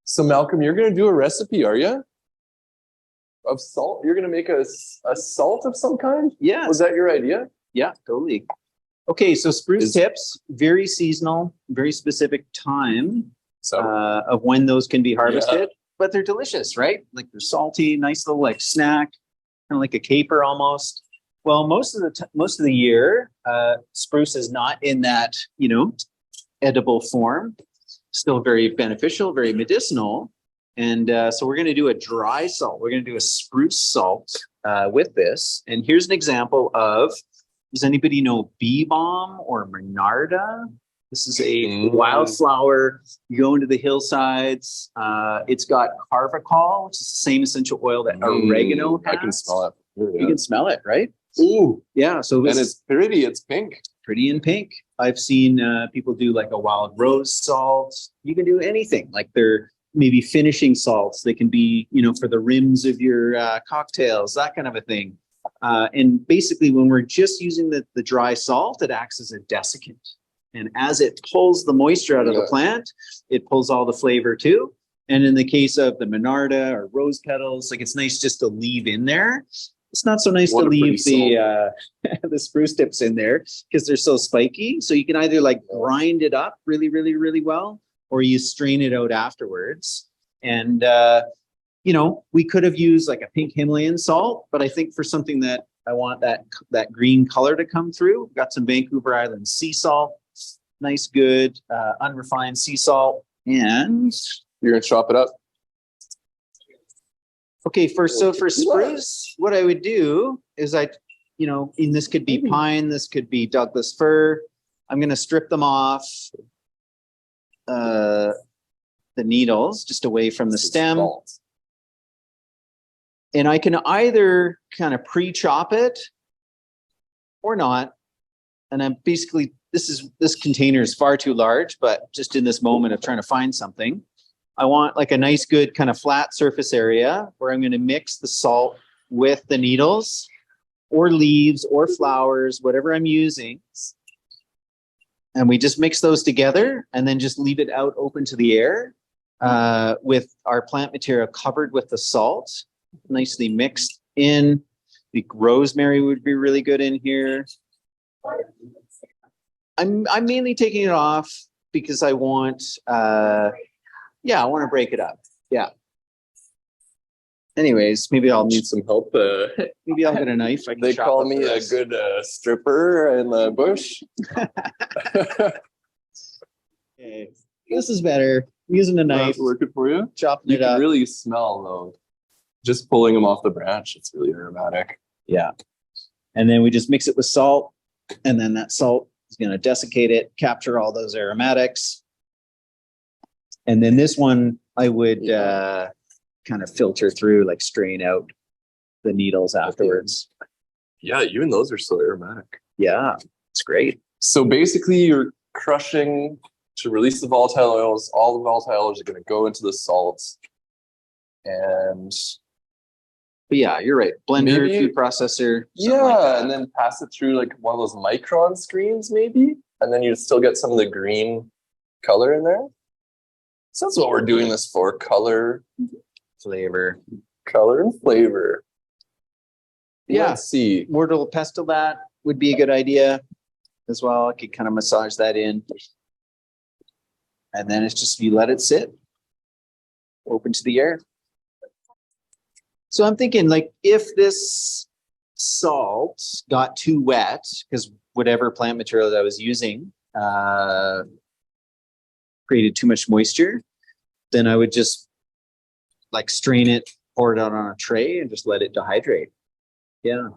So Malcolm, you're gonna do a recipe, are you? Of salt? You're gonna make a salt of some kind? Yeah. Was that your idea? Yeah, totally. Okay, so spruce tips, very seasonal, very specific time So of when those can be harvested, but they're delicious, right? Like they're salty, nice little like snack, kind of like a caper almost. Well, most of the year, spruce is not in that, edible form. Still very beneficial, very medicinal. And so we're going to do a dry salt. We're going to do a spruce salt with this. And here's an example of, does anybody know bee balm or monarda? This is a wildflower. You go into the hillsides. It's got carvacol, which is the same essential oil that oregano has. I can smell it. You can smell it, right? Ooh. Yeah. So and it's pretty. It's pink. Pretty in pink. I've seen people do like a wild rose salt. You can do anything. Like they're maybe finishing salts. They can be, for the rims of your cocktails, that kind of a thing. And basically, when we're just using the dry salt, it acts as a desiccant. And as it pulls the moisture out of the plant, it pulls all the flavor too. And in the case of the monarda or rose petals, like it's nice just to leave in there. It's not so nice to leave the the spruce tips in there because they're so spiky. So you can either like grind it up really, really, really well, or you strain it out afterwards. And we could have used like a pink Himalayan salt, but I think for something that I want that green color to come through, we've got some Vancouver Island sea salt, nice, good, unrefined sea salt, and you're gonna chop it up. Okay, for spruce, what I would do is and this could be pine, this could be Douglas fir. I'm going to strip them off the needles just away from the stem. And I can either kind of pre-chop it or not. And I'm basically, this container is far too large, but just in this moment of trying to find something, I want like a nice, good kind of flat surface area where I'm going to mix the salt with the needles or leaves or flowers, whatever I'm using. And we just mix those together and then just leave it out open to the air with our plant material covered with the salt, nicely mixed in. The rosemary would be really good in here. I'm mainly taking it off because I want... I want to break it up. Yeah. Anyways, maybe I'll need some help. Maybe I'll get a knife. They call me a good stripper in the bush. Okay. This is better. I'm using a knife. Working for you? Chopping it up. You can really smell though. Just pulling them off the branch. It's really aromatic. Yeah. And then we just mix it with salt. And then that salt is going to desiccate it, capture all those aromatics. And then this one, I would kind of filter through, like strain out the needles afterwards. Yeah, even those are so aromatic. Yeah, it's great. So basically, you're crushing to release the volatile oils. All the volatile oils are going to go into the salts. And... But yeah, you're right. Blender, food processor. Yeah, and then pass it through like one of those micron screens maybe. And then you still get some of the green color in there. So that's what we're doing this for. Color, flavor. Color and flavor. Yeah. Let's see. Mortal pestle that would be a good idea as well. I could kind of massage that in. And then it's just, you let it sit. Open to the air. So I'm thinking like if this salt got too wet, because whatever plant material that I was using created too much moisture, then I would just like strain it, pour it out on a tray and just let it dehydrate. Yeah.